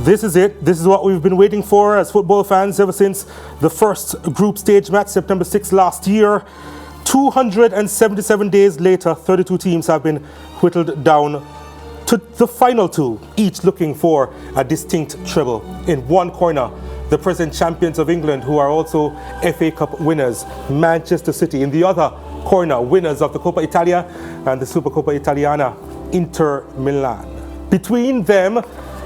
This is it. This is what we've been waiting for as football fans ever since the first group stage match, September 6th last year. 277 days later, 32 teams have been whittled down to the final two, each looking for a distinct treble. In one corner, the present champions of England, who are also FA Cup winners, Manchester City. In the other corner, winners of the Coppa Italia and the Supercoppa Italiana, Inter Milan. Between them,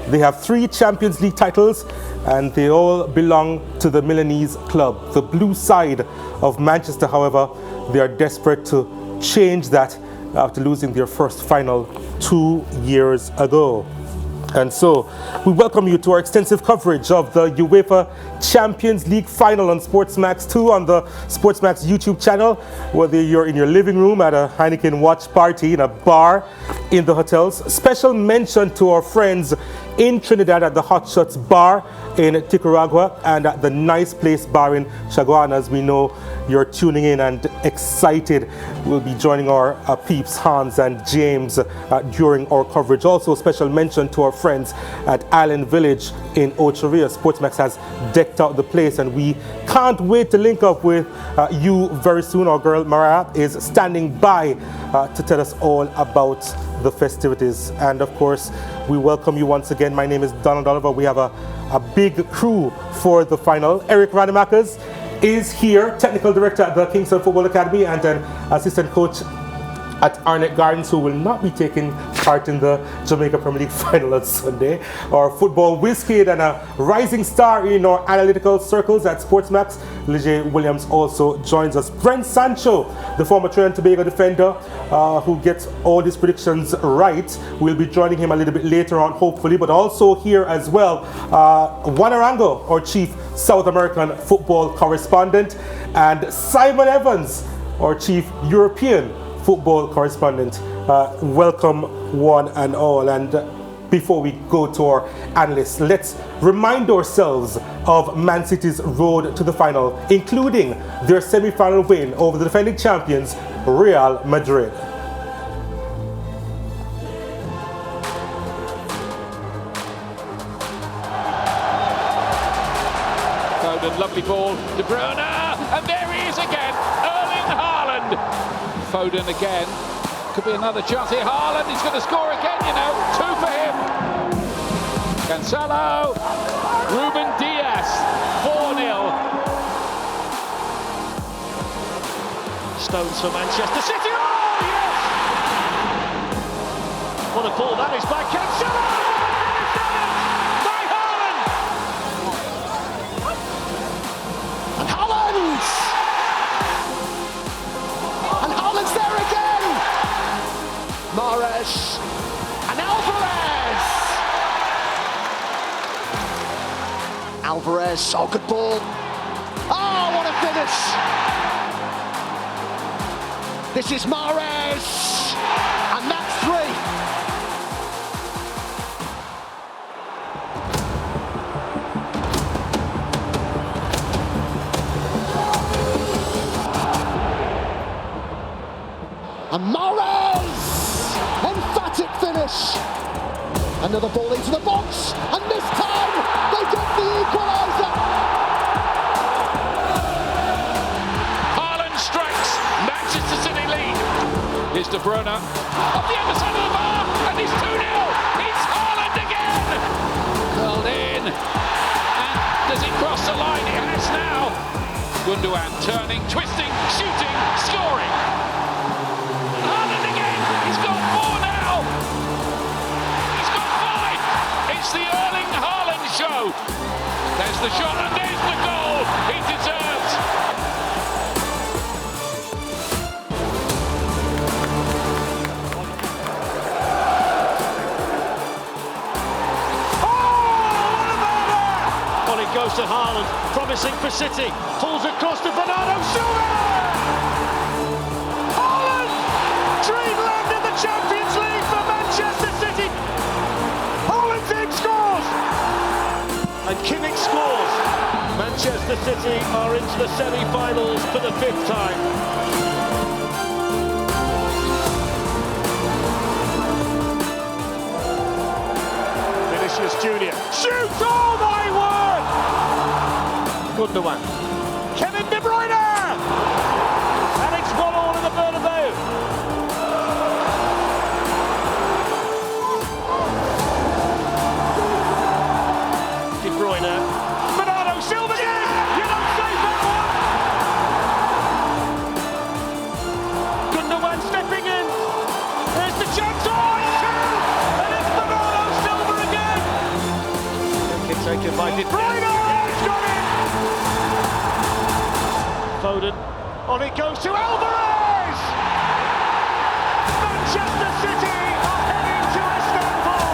they have 3 Champions League titles, and they all belong to the Milanese club. The blue side of Manchester, however, they are desperate to change that after losing their first final 2 years ago. And so we welcome you to our extensive coverage of the UEFA Champions League final on SportsMax 2 on the SportsMax YouTube channel. Whether you're in your living room, at a Heineken watch party, in a bar, in the hotels. Special mention to our friends in Trinidad at the Hot Shots Bar in Ticaragua and at the Nice Place Bar in Chaguanas. As we know you're tuning in and excited. We'll be joining our peeps, Hans and James, during our coverage. Also, special mention to our friends at Island Village in Ocheria. SportsMax has decked out the place, and we can't wait to link up with you very soon. Our girl Mariah is standing by to tell us all about the festivities. And of course, we welcome you once again. My name is Donald Oliver. We have a big crew for the final. Eric Rademacher is here, technical director at the Kingston Football Academy and an assistant coach at Arnett Gardens, who will not be taking part in the Jamaica Premier League final on Sunday. Our football whiz kid and a rising star in our analytical circles at SportsMax, Leger Williams, also joins us. Brent Sancho, the former Trinidad and Tobago defender, who gets all his predictions right. We'll be joining him a little bit later on, hopefully, but also here as well, Juan Arango, our chief South American football correspondent, and Simon Evans, our chief European football correspondent. Welcome one and all. And before we go to our analysts, let's remind ourselves of Man City's road to the final, including their semi-final win over the defending champions, Real Madrid. Foden, lovely ball, De Bruyne, and there he is again, Erling Haaland. Foden again, could be another chance here. Haaland, he's going to score again, you know, 2 for him. Cancelo, Ruben Diaz, 4-0. Stones for Manchester City, oh yes! What a ball that is by Cancelo! By Haaland! And Haaland! There again! Mahrez and Alvarez! Alvarez, oh good ball! Oh, what a finish! This is Mahrez! And that's 3! And Mahrez! Emphatic finish! Another ball into the box, and this time they get the equaliser! Haaland strikes, Manchester City lead. Here's De Bruyne, off the other side of the bar, and it's 2-0! It's Haaland again! Curled in, and does it cross the line? It has now! Gundogan turning, twisting, shooting, scoring! He's got 4 now! He's got 5! It's the Erling Haaland show! There's the shot and there's the goal he deserves! Oh, what about that? Well, it goes to Haaland, promising for City. Pulls across to Bernardo Silva! Dreamland in the Champions League for Manchester City. Haaland team scores. And Kimmich scores. Manchester City are into the semi-finals for the 5th time. Vinicius Junior Shoot! Oh my word! Gundogan. Kevin De Bruyne! And it's 1-1 in the Bernabeu. De Bruyne. Bernardo Silva again! You don't save that one! Gundogan stepping in. There's the chance. Oh, it's two! And it's Bernardo Silva again! Kick taken by De Bruyne! He's got it! Foden. On it goes to Alvarez! Manchester City are heading to Istanbul!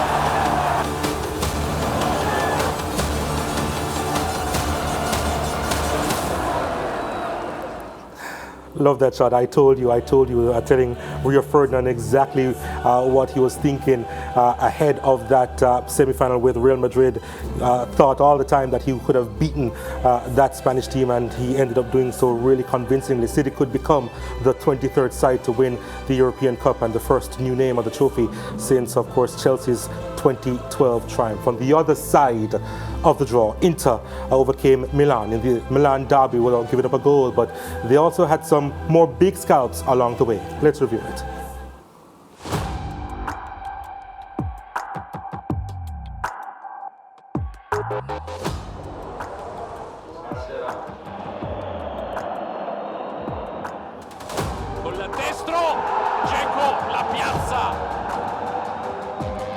Love that shot. I told you, telling Rio Ferdinand exactly what he was thinking ahead of that semi-final with Real Madrid. Thought all the time that he could have beaten that Spanish team, and he ended up doing so really convincingly. City could become the 23rd side to win the European Cup and the first new name of the trophy since, of course, Chelsea's 2012 triumph. On the other side of the draw, Inter overcame Milan in the Milan derby without giving up a goal, but they also had some more big scalps along the way. Let's review it. Con il destro, Dzeko la piazza.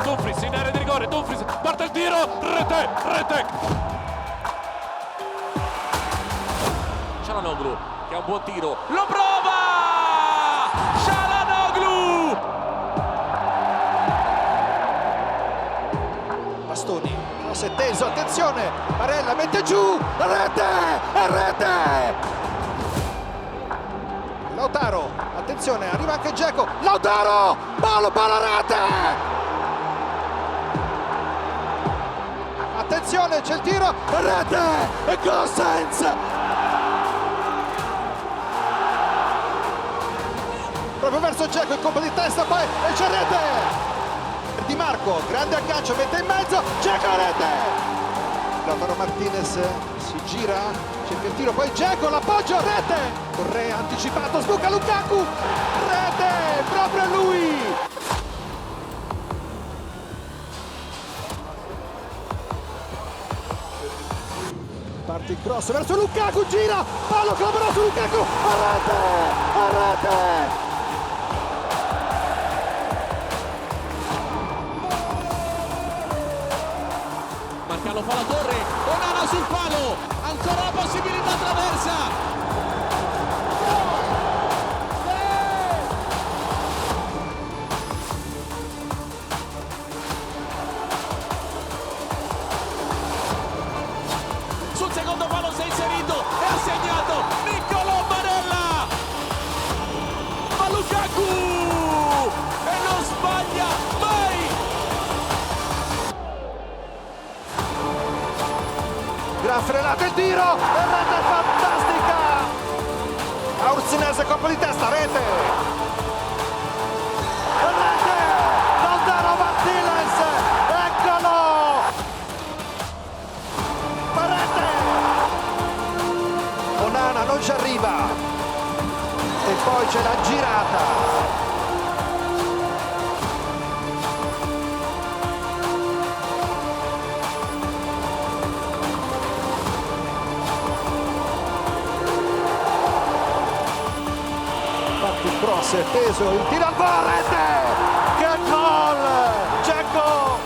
Dumfries in area di rigore, Dumfries parte il tiro, rete. Çalhanoğlu che ha un buon tiro, lo prova! Çalhanoğlu! Bastoni, cross è teso, attenzione, Barella mette giù, rete! Lautaro, attenzione, arriva anche Dzeko, Lautaro, palla rete! Attenzione, c'è il tiro, rete e Gosens! Proprio verso Dzeko, il colpo di testa poi e c'è rete! Di Marco, grande aggancio, mette in mezzo, Dzeko rete! Lautaro Martinez si gira, cerca il tiro, poi Dzeko, l'appoggio, rete! Correa anticipato, sbuca Lukaku, rete! Proprio lui! Parte il cross verso Lukaku, gira, palo clamoroso Lukaku, a rete! Marcano fa la torre, Onana sul palo, ancora la possibilità traversa. Sul secondo palo si è inserito e ha segnato Niccolò Barella. Ma Lukaku e non sbaglia mai. Gran frenata il tiro, e rete fantastica! Aursinese colpo di testa, rete! Rete! Lautaro Martinez! Eccolo! Rete! Onana non ci arriva! E poi c'è la girata! Il cross è teso, il tiro al gol, rete! Che gol! Dzeko!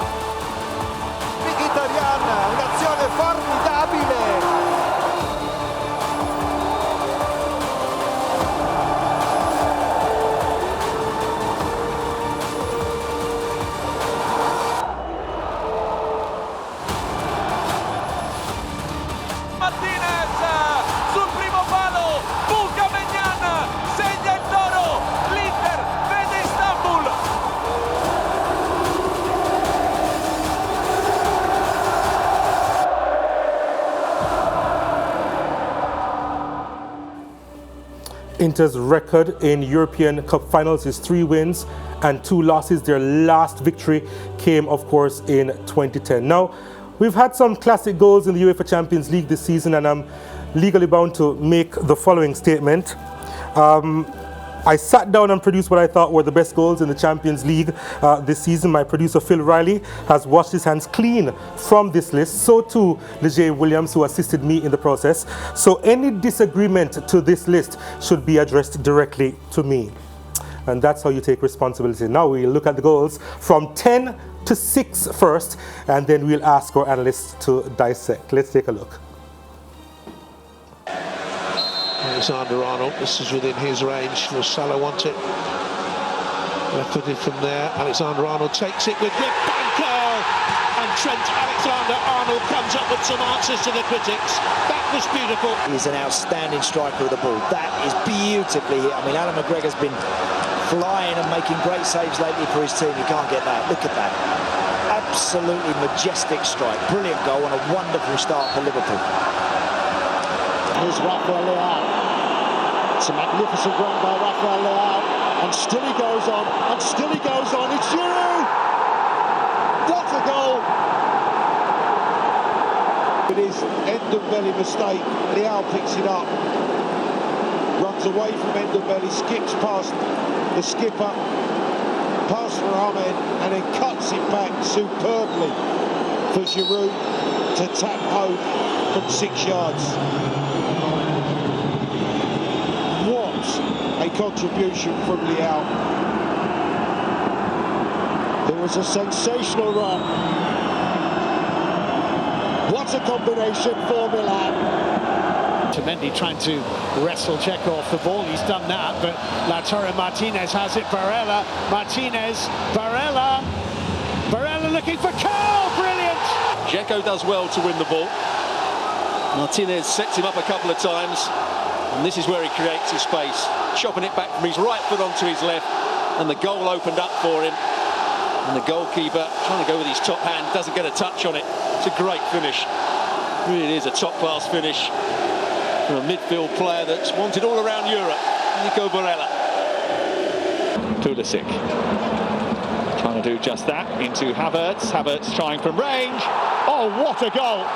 Mkhitaryan, un'azione formidabile! Martinez sul primo palo, buca Maignan, segna il Toro, l'Inter vede Istanbul. Inter's record in European Cup finals is 3 wins and 2 losses. Their last victory came, of course, in 2010. Now, We've had some classic goals in the UEFA Champions League this season, and I'm legally bound to make the following statement. I sat down and produced what I thought were the best goals in the Champions League this season. My producer, Phil Riley, has washed his hands clean from this list. So too, Leger Williams, who assisted me in the process. So any disagreement to this list should be addressed directly to me. And that's how you take responsibility. Now we'll look at the goals from 10 to 6 first, and then we'll ask our analysts to dissect. Let's take a look. Alexander-Arnold, this is within his range. Will Salah want it? Footed from there. Alexander-Arnold takes it with the bang goal, and Trent Alexander-Arnold comes up with some answers to the critics. That was beautiful. He's an outstanding striker of the ball. That is beautifully hit. I mean, Alan McGregor's been flying and making great saves lately for his team. You can't get that. Look at that. Absolutely majestic strike. Brilliant goal and a wonderful start for Liverpool. Here's Rafael Leao. It's a magnificent run by Rafael Leao. And still he goes on. And still he goes on. It's Giroud! What a goal! It is Ndombele mistake. Leao picks it up. Runs away from Ndombele. Skips past the skipper. Past Mohamed. And then cuts it back superbly for Giroud to tap home from 6 yards. A contribution from Leao. It was a sensational run. What a combination for Milan. Mendy trying to wrestle Checo off the ball. He's done that, but Lautaro Martinez has it. Barella, Martinez, Barella looking for Carl. Brilliant. Checo does well to win the ball. Martinez sets him up a couple of times. And this is where he creates his space, chopping it back from his right foot onto his left, and the goal opened up for him. And the goalkeeper, trying to go with his top hand, doesn't get a touch on it. It's a great finish. Really is a top-class finish from a midfield player that's wanted all around Europe, Nico Barella. Pulisic trying to do just that into Havertz. Havertz trying from range. Oh, what a goal!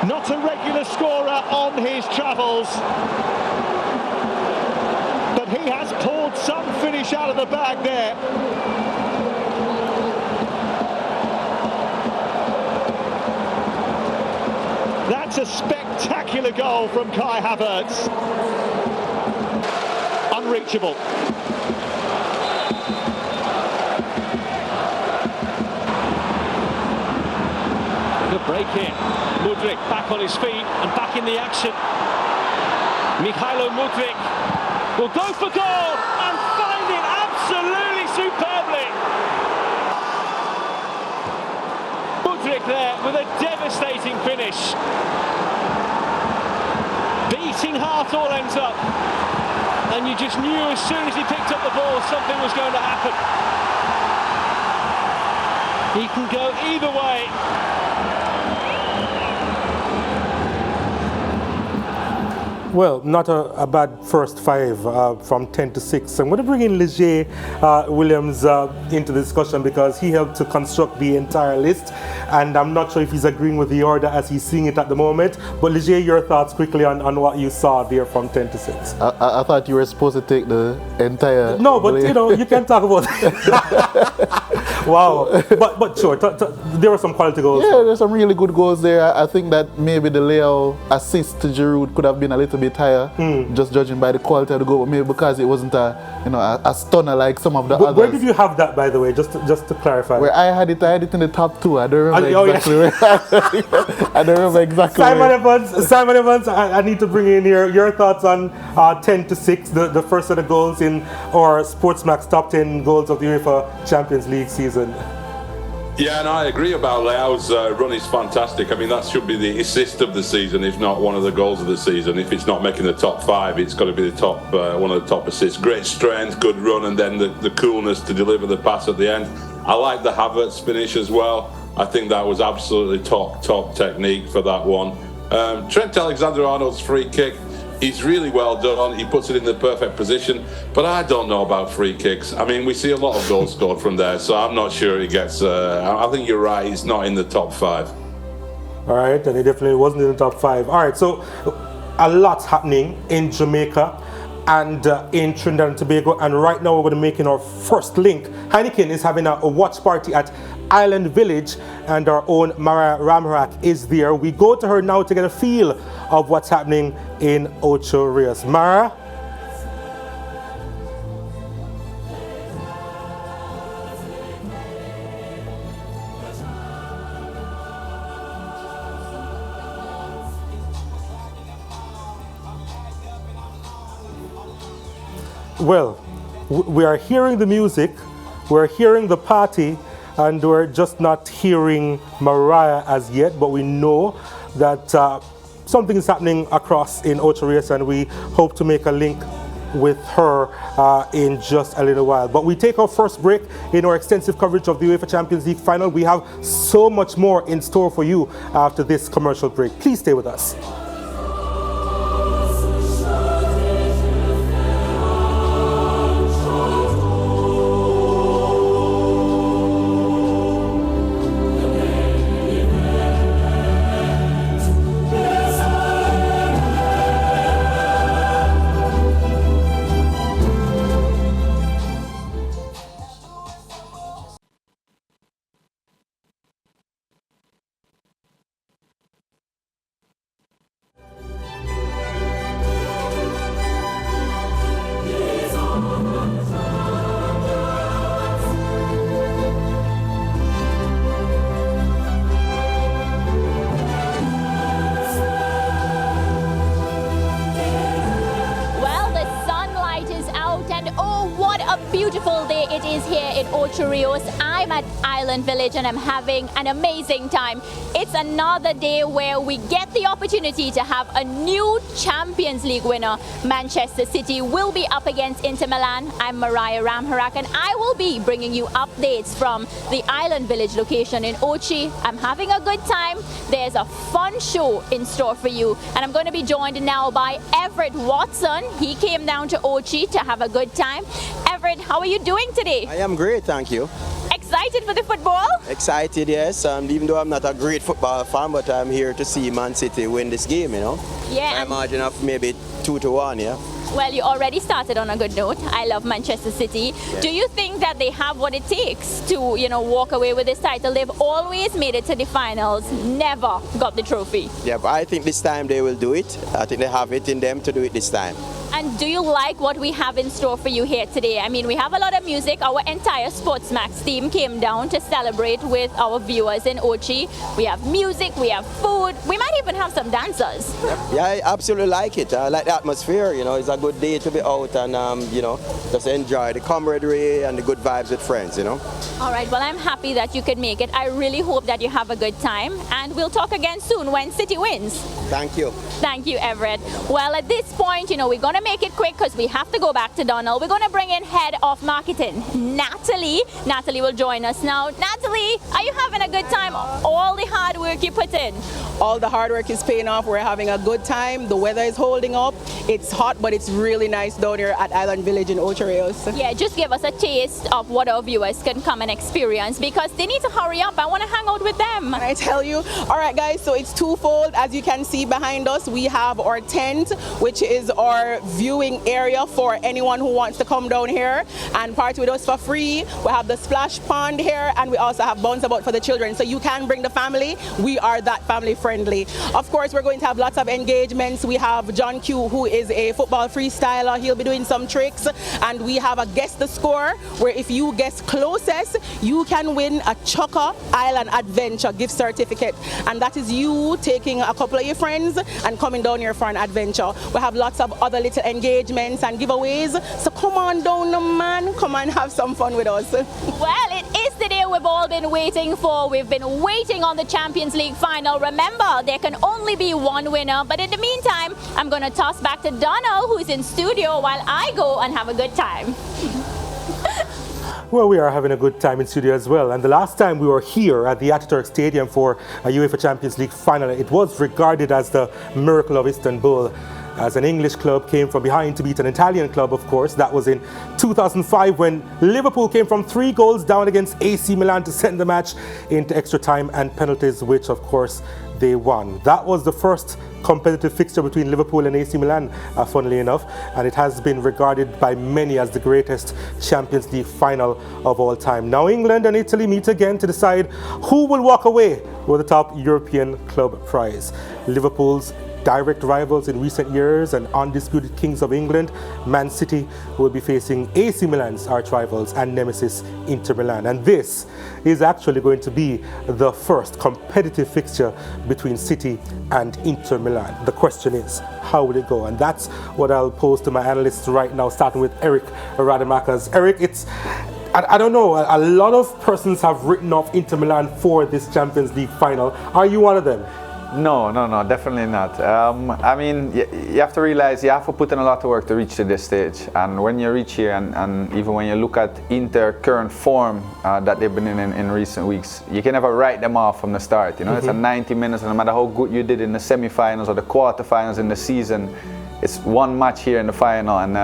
Not a regular scorer on his travels, but he has poured some finish out of the bag there. That's a spectacular goal from Kai Havertz. Unreachable. Good break in. Mudryk back on his feet and back in the action. Mikhailo Mudryk will go for goal and find it absolutely superbly. Mudryk there with a devastating finish. Beating heart all ends up. And you just knew as soon as he picked up the ball something was going to happen. He can go either way. Well, not a bad first 5 from 10 to 6. I'm going to bring in Leger Williams into the discussion because he helped to construct the entire list, and I'm not sure if he's agreeing with the order as he's seeing it at the moment. But Leger, your thoughts quickly on what you saw there from 10 to 6. I thought you were supposed to take the entire... No, but you know, you can talk about it. Wow. But sure, there were some quality goals. Yeah, there's some really good goals there. I think that maybe the Leao assist to Giroud could have been a little bit higher, just judging by the quality of the goal, but maybe because it wasn't a stunner like some of the others. Where did you have that, by the way, just to clarify? Where I had it in the top 2. I don't remember exactly where. I don't remember exactly Simon Evans, I need to bring in here your thoughts on 10 to 6, the first set of goals in our SportsMax top 10 goals of the UEFA Champions League season. Yeah, and I agree about Leao's run is fantastic. I mean, that should be the assist of the season, if not one of the goals of the season. If it's not making the top 5, it's got to be the top one of the top assists. Great strength, good run, and then the coolness to deliver the pass at the end. I like the Havertz finish as well. I think that was absolutely top technique for that one. Trent Alexander-Arnold's free kick, he's really well done. He puts it in the perfect position, but I don't know about free kicks. I mean, we see a lot of goals scored from there, so I'm not sure he gets... I think you're right, he's not in the top 5. All right, and he definitely wasn't in the top 5. All right, so a lot happening in Jamaica and in Trinidad and Tobago, and right now we're going to make our first link. Heineken is having a watch party at Island Village, and our own Mara Ramharak is there. We go to her now to get a feel of what's happening in Ocho Rios. Mara? Well, we are hearing the music, we're hearing the party, and we're just not hearing Mariah as yet, but we know that something is happening across in Ocho Rios, and we hope to make a link with her in just a little while. But we take our first break in our extensive coverage of the UEFA Champions League final. We have so much more in store for you after this commercial break. Please stay with us. I'm at Island Village and I'm having an amazing time. It's another day where we get the opportunity to have a new Champions League winner. Manchester City will be up against Inter Milan. I'm Mariah Ramharak and I will be bringing you updates from the Island Village location in Ochi. I'm having a good time. There's a fun show in store for you, and I'm going to be joined now by Everett Watson. He came down to Ochi to have a good time. Everett, how are you doing today? I am great, thank you. Excited for the football? Excited, yes. Even though I'm not a great football fan, but I'm here to see Man City win this game, you know. Yeah. By a margin of maybe 2-1, yeah. Well, you already started on a good note. I love Manchester City. Yeah. Do you think that they have what it takes to, you know, walk away with this title? They've always made it to the finals, never got the trophy. Yeah, but I think this time they will do it. I think they have it in them to do it this time. And do you like what we have in store for you here today? I mean, we have a lot of music. Our entire SportsMax team came down to celebrate with our viewers in Ochi. We have music, we have food, we might even have some dancers. Yep. Yeah, I absolutely like it. I like the atmosphere, you know, it's a good day to be out and, you know, just enjoy the camaraderie and the good vibes with friends, you know. All right, well, I'm happy that you could make it. I really hope that you have a good time, and we'll talk again soon when City wins. Thank you. Thank you, Everett. Well, at this point, you know, we're going to make it quick because we have to go back to Donald. We're going to bring in Head of Marketing, Natalie. Natalie will join us now. Natalie, are you having a good time? All the hard work you put in? All the hard work is paying off. We're having a good time. The weather is holding up. It's hot, but it's really nice down here at Island Village in Ocho Rios. Yeah, just give us a taste of what our viewers can come and experience, because they need to hurry up. I want to hang out with them. Can I tell you? All right, guys, so it's twofold. As you can see behind us, we have our tent, which is our viewing area for anyone who wants to come down here and party with us for free. We have the splash pond here, and we also have Bounce About for the children. So you can bring the family. We are that family friendly. Of course, we're going to have lots of engagements. We have John Q, who is a football freestyler. He'll be doing some tricks. And we have a guess the score, where if you guess closest, you can win a Choco Island Adventure gift certificate. And that is you taking a couple of your friends and coming down here for an adventure. We have lots of other little engagements and giveaways. So come on down, man. Come and have some fun with us. Well, it is the day we've all been waiting for. We've been waiting on the Champions League final. Remember, there can only be one winner. But in the meantime, I'm going to toss back to Donald, who's in studio, while I go and have a good time. Well, we are having a good time in studio as well. And the last time we were here at the Ataturk Stadium for a UEFA Champions League final, it was regarded as the miracle of Istanbul, as an English club came from behind to beat an Italian club, of course. That was in 2005 when Liverpool came from 3 goals down against AC Milan to send the match into extra time and penalties, which, of course, they won. That was the first competitive fixture between Liverpool and AC Milan, funnily enough, and it has been regarded by many as the greatest Champions League final of all time. Now England and Italy meet again to decide who will walk away with the top European club prize. Liverpool's direct rivals in recent years and undisputed kings of England, Man City, will be facing AC Milan's arch rivals and nemesis Inter Milan. And this is actually going to be the first competitive fixture between City and Inter Milan. The question is, how will it go? And that's what I'll pose to my analysts right now, starting with Eric Rademacher. Eric, I don't know, a lot of persons have written off Inter Milan for this Champions League final. Are you one of them? No, definitely not. I mean, you have to realize you have to put in a lot of work to reach to this stage. And when you reach here, and even when you look at Inter current form that they've been in recent weeks, you can never write them off from the start. You know, It's a 90 minutes, and no matter how good you did in the semi-finals or the quarterfinals in the season, it's one match here in the final, and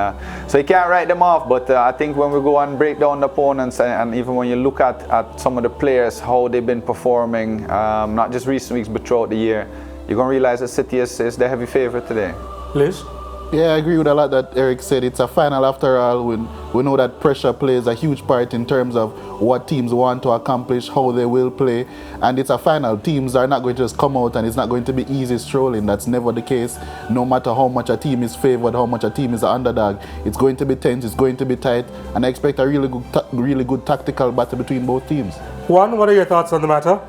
so you can't write them off. But I think when we go and break down the opponents, and even when you look at some of the players, how they've been performing, not just recent weeks but throughout the year, you're going to realize that City is the heavy favourite today. Liz? Yeah, I agree with a lot that Eric said. It's a final after all. We know that pressure plays a huge part in terms of what teams want to accomplish, how they will play, and it's a final. Teams are not going to just come out and it's not going to be easy strolling. That's never the case. No matter how much a team is favoured, how much a team is an underdog, it's going to be tense, it's going to be tight, and I expect a really good tactical battle between both teams. Juan, what are your thoughts on the matter?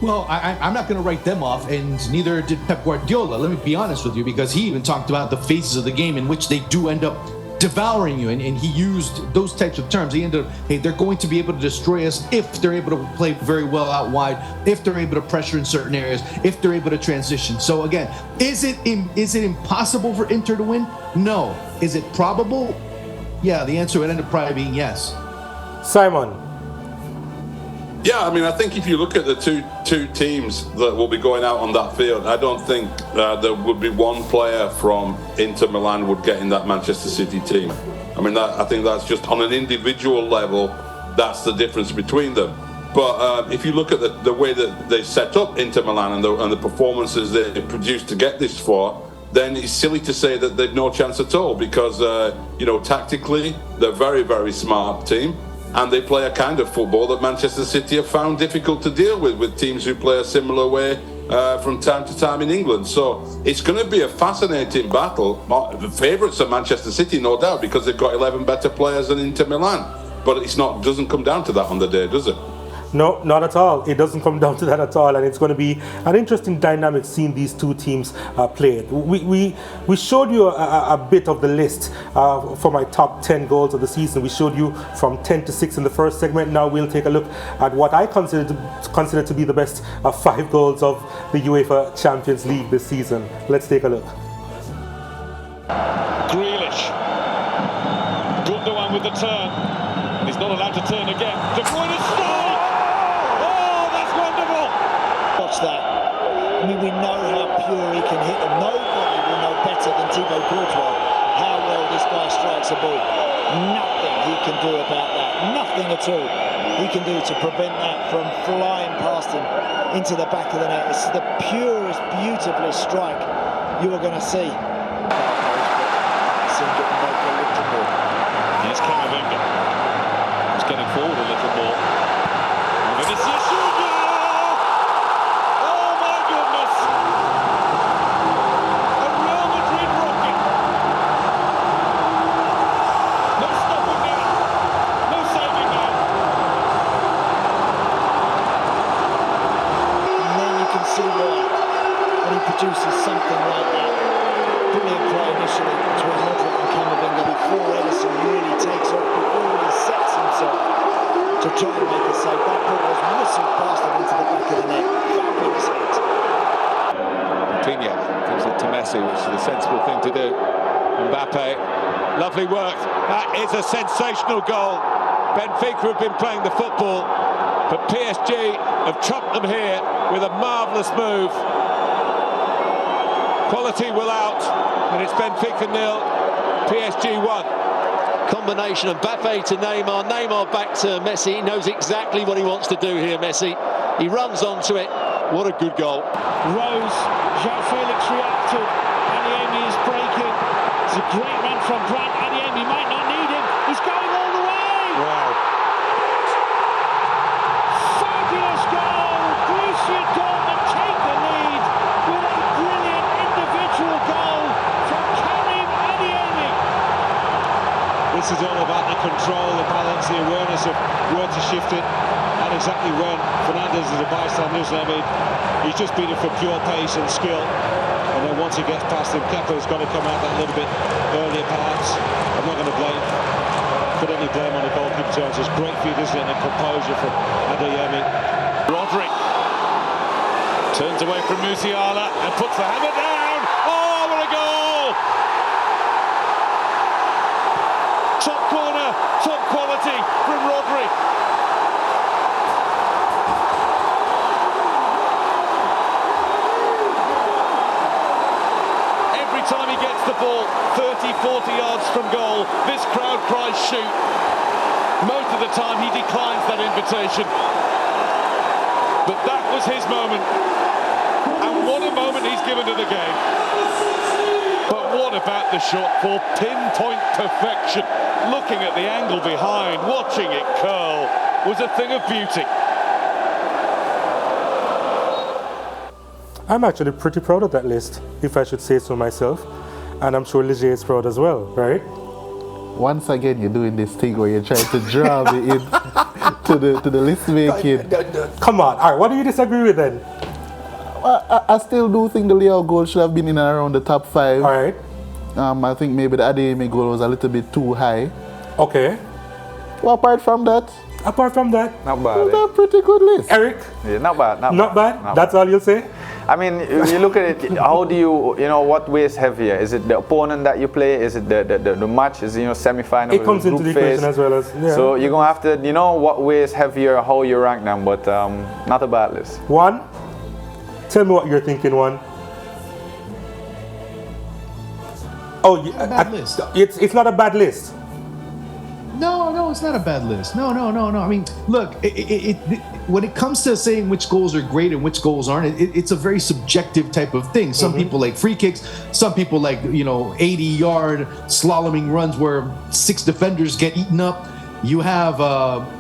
Well, I'm not going to write them off, and neither did Pep Guardiola, let me be honest with you, because he even talked about the phases of the game in which they do end up devouring you, and he used those types of terms. He ended up, hey, they're going to be able to destroy us if they're able to play very well out wide, if they're able to pressure in certain areas, if they're able to transition. So again, is it impossible for Inter to win? No. Is it probable? Yeah, the answer would end up probably being yes. Simon? Yeah, I mean, I think if you look at the two teams that will be going out on that field, I don't think there would be one player from Inter Milan would get in that Manchester City team. I mean, I think that's just on an individual level, that's the difference between them. But if you look at the way that they set up Inter Milan and the performances they produced to get this far, then it's silly to say that they've no chance at all because, tactically, they're a very, very smart team. And they play a kind of football that Manchester City have found difficult to deal with teams who play a similar way from time to time in England. So it's going to be a fascinating battle. The favourites are Manchester City, no doubt, because they've got 11 better players than Inter Milan. But doesn't come down to that on the day, does it? No, not at all. It doesn't come down to that at all, and it's going to be an interesting dynamic seeing these two teams play. We showed you a bit of the list for my top 10 goals of the season. We showed you from 10 to 6 in the first segment. Now we'll take a look at what I consider to be the best 5 goals of the UEFA Champions League this season. Let's take a look. Grealish. Gundogan with the turn. He's not allowed to turn again. De Bruyne scored! That. I mean, we know how pure he can hit them. Nobody will know better than Thibaut Courtois how well this guy strikes a ball. Nothing he can do about that. Nothing at all he can do to prevent that from flying past him into the back of the net. It's the purest, beautifulest strike you are going to see. Here's Camavinga. He's getting forward a little more. Produces something like that. Brilliant play initially between Modric and Camavinga before Ederson really takes off, before he sets himself to try and make a save. That ball was whistled past him into the back of the net. Fabulous hit. Coutinho gives it to Messi, which is the sensible thing to do. Mbappe, lovely work. That is a sensational goal. Benfica have been playing the football, but PSG have trumped them here with a marvellous move. Quality will out, and it's Benfica 0, PSG 1. Combination of Mbappe to Neymar, Neymar back to Messi. He knows exactly what he wants to do here, Messi. He runs onto it, What a good goal. Rose, João Felix reacted. Adeyemi is breaking. It's a great run from Brand. Adeyemi might not need him. He's going all the way. Wow. Fabulous goal. Borussia Dortmund take the lead with a brilliant individual goal from Karim Adeyemi. This is all about the control, the balance, the awareness of where to shift it and exactly when. Fernandez is a bystander, I mean, he's just beat it for pure pace and skill. And then once he gets past him, Kepa's got to come out that little bit earlier perhaps. I'm not going to put any blame on the goalkeeper terms. It's great feed, isn't it, and composure from Adeyemi. Rodri turns away from Musiala and puts the hammer down. Oh, what a goal! Top corner, top quality from Rodri. Every time he gets the ball 30, 40 yards from goal, this crowd cries shoot. Most of the time he declines that invitation. But that was his moment. And what a moment he's given to the game. But what about the shot for pinpoint perfection? Looking at the angle behind, watching it curl, was a thing of beauty. I'm actually pretty proud of that list, if I should say so myself. And I'm sure Leger is proud as well, right? Once again, you're doing this thing where you're trying to draw me in to the list making. Come on, all right, what do you disagree with then? I still do think the Leo goal should have been in and around the top 5. All right. I think maybe the Adeyemi goal was a little bit too high. Okay. Well, apart from that, not bad. It's a pretty good list. Eric? Yeah, not bad. Not bad? That's all you'll say? I mean, you look at it, how do you know, what weighs heavier? Is it the opponent that you play? Is it the match? Is it, semi-final? It comes into the equation as well as, yeah. So you're going to have to, what weighs heavier, how you rank them, but not a bad list. One, tell me what you're thinking, one. Oh, not a bad list. It's not a bad list. No, it's not a bad list. No. I mean, look, when it comes to saying which goals are great and which goals aren't, it's a very subjective type of thing. Some people like free kicks. Some people like, 80-yard slaloming runs where 6 defenders get eaten up. You have,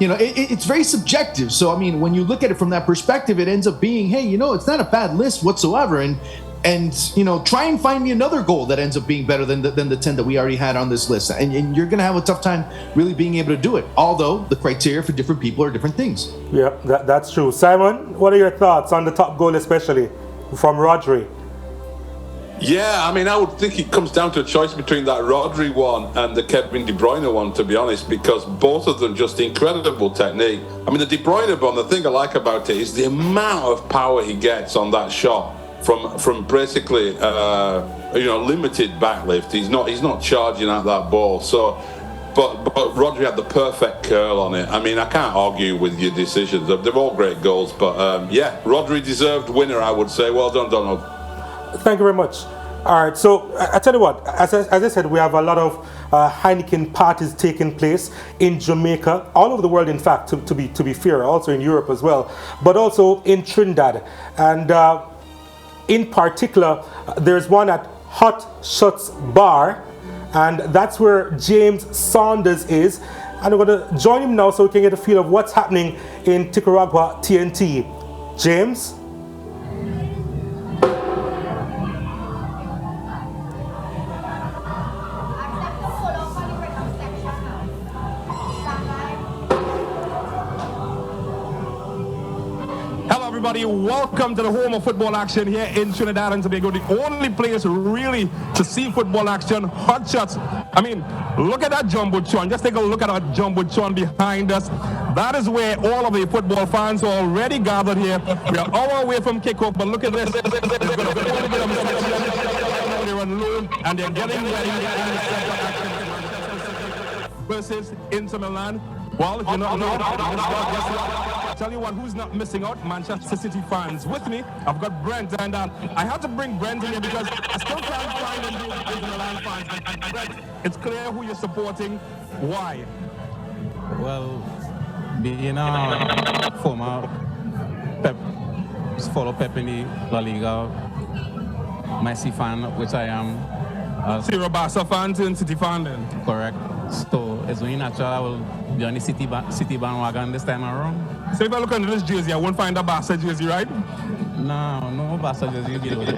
it's very subjective. So, I mean, when you look at it from that perspective, it ends up being, hey, it's not a bad list whatsoever. And try and find me another goal that ends up being better than the 10 that we already had on this list. And you're going to have a tough time really being able to do it. Although the criteria for different people are different things. Yeah, that's true. Simon, what are your thoughts on the top goal, especially from Rodri? Yeah, I mean, I would think it comes down to a choice between that Rodri one and the Kevin De Bruyne one, to be honest, because both of them just incredible technique. I mean, the De Bruyne one, the thing I like about it is the amount of power he gets on that shot. From basically limited backlift, he's not charging at that ball. So, but Rodri had the perfect curl on it. I mean, I can't argue with your decisions. They're all great goals, but Rodri deserved winner, I would say. Well done, Donald. Thank you very much. All right, so I tell you what, as I said, we have a lot of Heineken parties taking place in Jamaica, all over the world, in fact, to be fair, also in Europe as well, but also in Trinidad. And in particular, there's one at Hot Shots Bar, and that's where James Saunders is. And we're going to join him now so we can get a feel of what's happening in Nicaragua TNT. James? Everybody, welcome to the home of football action here in Trinidad and Tobago, the only place really to see football action. Hot shots. I mean, look at that jumbotron. Just take a look at that jumbotron behind us. That is where all of the football fans are already gathered here. We are an hour away from kickoff, but look at this. They're on loan and they're getting ready versus Inter Milan. Well, if you're not tell you what, who's not missing out? Manchester City fans. With me, I've got Brent, and I had to bring Brent in here because I still can't find any Inter Milan fans. Brent, it's clear who you're supporting. Why? Well, being a former Pep follow Pep in the La Liga. Messi fan, which I am. So you're a Barca fan and City fan then? Correct. So it's only natural I will be on the City bandwagon this time around. So if I look under this jersey, I won't find a Barca jersey, right? No Barca jersey below there.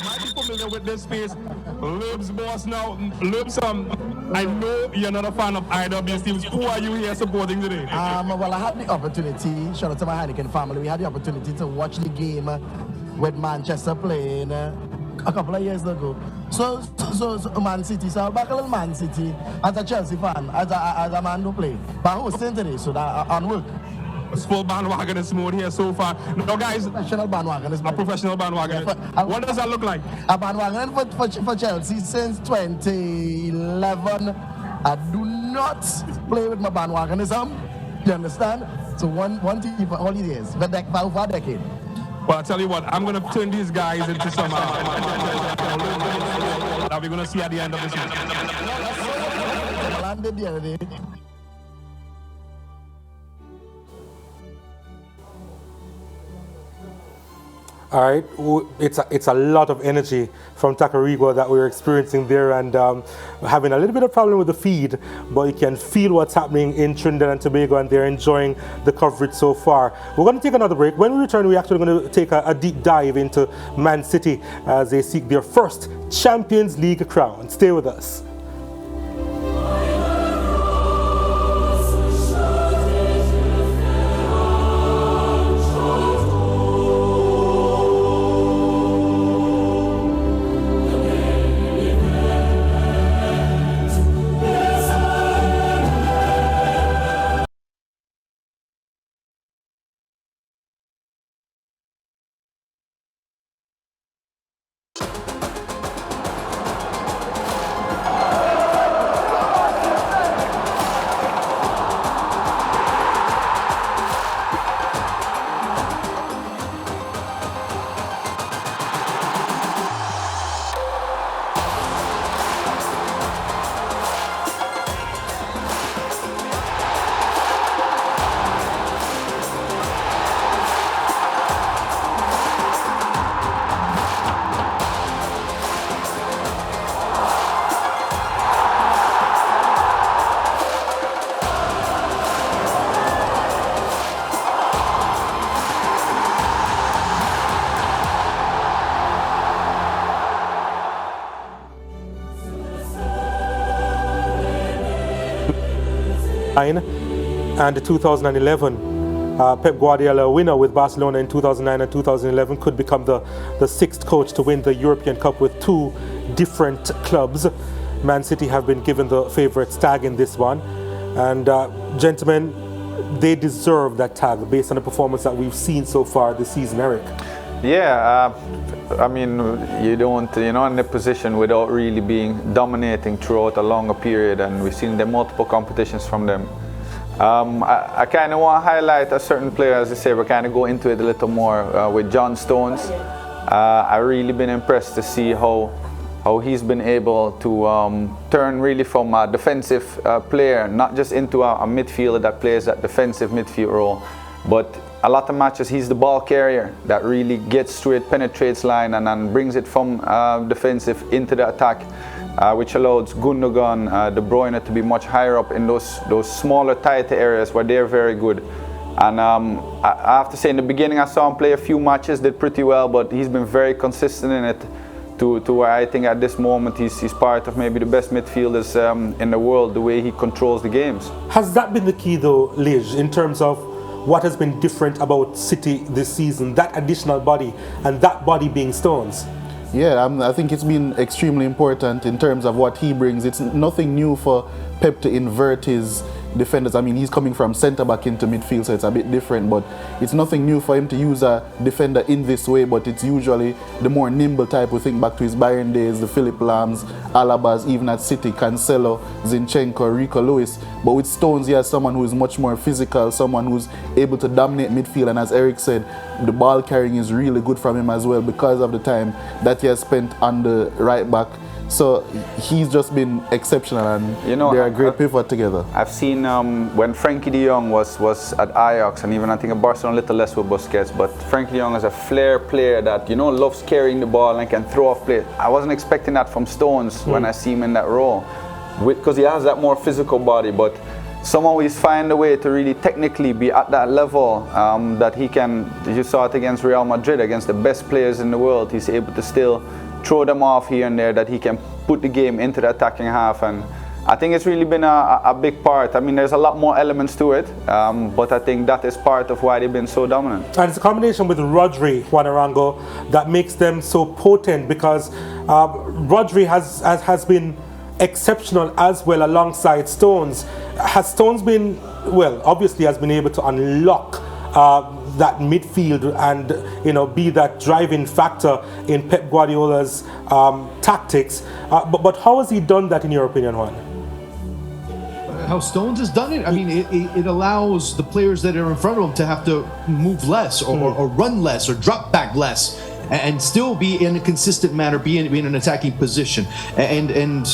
Might be familiar with this space. Libs boss now. Libs, I know you're not a fan of either of these teams. Who are you here supporting today? Well, I had the opportunity, shout out to my Heineken family, we had the opportunity to watch the game with Manchester playing a couple of years ago. So Man City, so back a little Man City as a Chelsea fan, as a man who play. But who's saying today, so that on work. Full bandwagonist mode here so far. No, guys, professional bandwagonist. A professional bandwagonist. What does that look like? A bandwagon for Chelsea since 2011. I do not play with my bandwagonism. You understand? So one team for all these years, for a decade. Well, I'll tell you what, I'm going to turn these guys into some that we're going to see at the end of this match. Milan did the other day. All right, it's a lot of energy from Tacarigua that we're experiencing there, and having a little bit of problem with the feed, but you can feel what's happening in Trinidad and Tobago, and they're enjoying the coverage so far. We're going to take another break. When we return, we're actually going to take a deep dive into Man City as they seek their first Champions League crown. Stay with us. And the 2011 Pep Guardiola winner with Barcelona in 2009 and 2011 could become the sixth coach to win the European Cup with two different clubs. Man City have been given the favourites tag in this one, and gentlemen, they deserve that tag based on the performance that we've seen so far this season. Eric? Yeah, I mean, you're not in a position without really being dominating throughout a longer period, and we've seen the multiple competitions from them. I kind of want to highlight a certain player, as I say, we're kind of go into it a little more with John Stones. I've really been impressed to see how he's been able to turn really from a defensive player, not just into a midfielder that plays that defensive midfield role, but a lot of matches he's the ball carrier that really gets to it, penetrates line, and then brings it from defensive into the attack, which allows Gundogan, De Bruyne to be much higher up in those smaller, tighter areas where they're very good. And I have to say, in the beginning I saw him play a few matches, did pretty well, but he's been very consistent in it to where I think at this moment he's part of maybe the best midfielders in the world, the way he controls the games. Has that been the key though, Lige, in terms of what has been different about City this season, that additional body, and that body being Stones? Yeah, I think it's been extremely important in terms of what he brings. It's nothing new for Pep to invert his defenders. I mean, he's coming from centre back into midfield, so it's a bit different, but it's nothing new for him to use a defender in this way, but it's usually the more nimble type. We think back to his Bayern days, the Philip Lams, Alabas, even at City, Cancelo, Zinchenko, Rico Lewis. But with Stones, he has someone who is much more physical, someone who's able to dominate midfield, and as Eric said, the ball carrying is really good from him as well because of the time that he has spent on the right back So he's just been exceptional, and they're a great pivot together. I've seen when Frankie de Jong was at Ajax, and even I think at Barcelona a little less with Busquets, but Frankie de Jong is a flair player that, loves carrying the ball and can throw off play. I wasn't expecting that from Stones when I see him in that role, because he has that more physical body, but someone who's find a way to really technically be at that level that he can. You saw it against Real Madrid, against the best players in the world. He's able to still throw them off here and there, that he can put the game into the attacking half, and I think it's really been a big part. I mean, there's a lot more elements to it, but I think that is part of why they've been so dominant. And it's a combination with Rodri, Juan Arango, that makes them so potent, because Rodri has been exceptional as well alongside Stones. Has Stones been, well, obviously has been able to unlock that midfield and be that driving factor in Pep Guardiola's tactics, but how has he done that in your opinion, Juan? How Stones has done it? I mean, it allows the players that are in front of him to have to move less or run less or drop back less, and still be in a consistent manner, be in an attacking position. And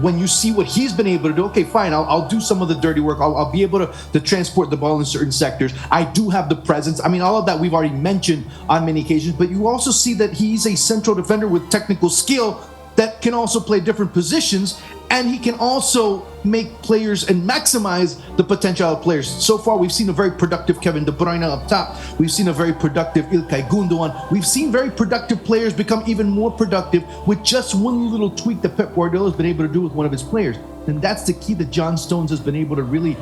when you see what he's been able to do, okay, fine, I'll do some of the dirty work. I'll be able to transport the ball in certain sectors. I do have the presence. I mean, all of that we've already mentioned on many occasions, but you also see that he's a central defender with technical skill that can also play different positions, and he can also make players and maximize the potential of players. So far, we've seen a very productive Kevin De Bruyne up top. We've seen a very productive Ilkay Gundogan. We've seen very productive players become even more productive with just one little tweak that Pep Guardiola has been able to do with one of his players. And that's the key that John Stones has been able to really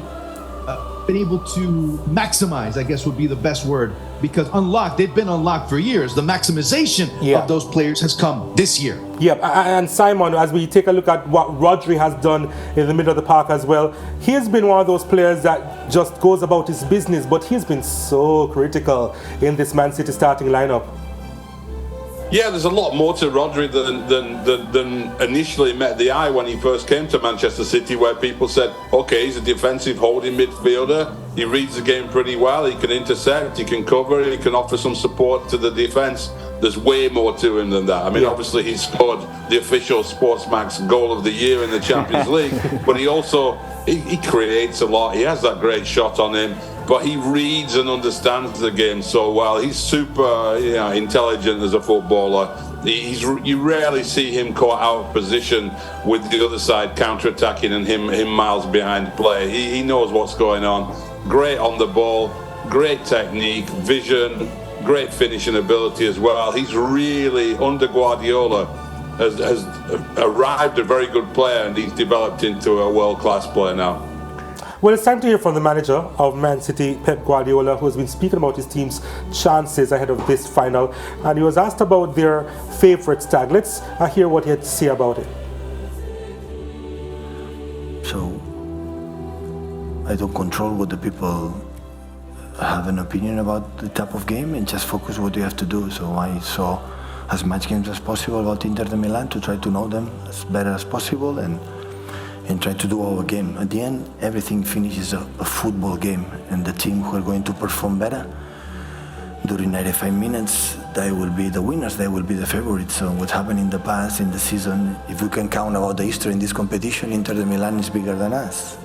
maximize, I guess would be the best word, because they've been unlocked for years. The maximization of those players has come this year. Yeah, and Simon, as we take a look at what Rodri has done in the middle of the park as well, he has been one of those players that just goes about his business, but he's been so critical in this Man City starting lineup. Yeah, there's a lot more to Rodri than initially met the eye when he first came to Manchester City, where people said, okay, he's a defensive holding midfielder, he reads the game pretty well, he can intercept, he can cover, he can offer some support to the defence. There's way more to him than that. I mean, obviously he scored the official SportsMax goal of the year in the Champions League, but he also, he creates a lot, he has that great shot on him, but he reads and understands the game so well. He's super intelligent as a footballer. You rarely see him caught out of position with the other side counter-attacking and him miles behind play. He knows what's going on. Great on the ball, great technique, vision, great finishing ability as well. He's really, under Guardiola, has arrived a very good player, and he's developed into a world-class player now. Well, it's time to hear from the manager of Man City, Pep Guardiola, who has been speaking about his team's chances ahead of this final. And he was asked about their favourite stag. Let's hear what he had to say about it. So, I don't control what the people have an opinion about the type of game, and just focus what you have to do. So I saw as much games as possible about Inter de Milan to try to know them as better as possible, and try to do our game. At the end, everything finishes a football game, and the team who are going to perform better during 95 minutes, they will be the winners, they will be the favorites. So what happened in the past, in the season, if we can count about the history in this competition, Inter de Milan is bigger than us.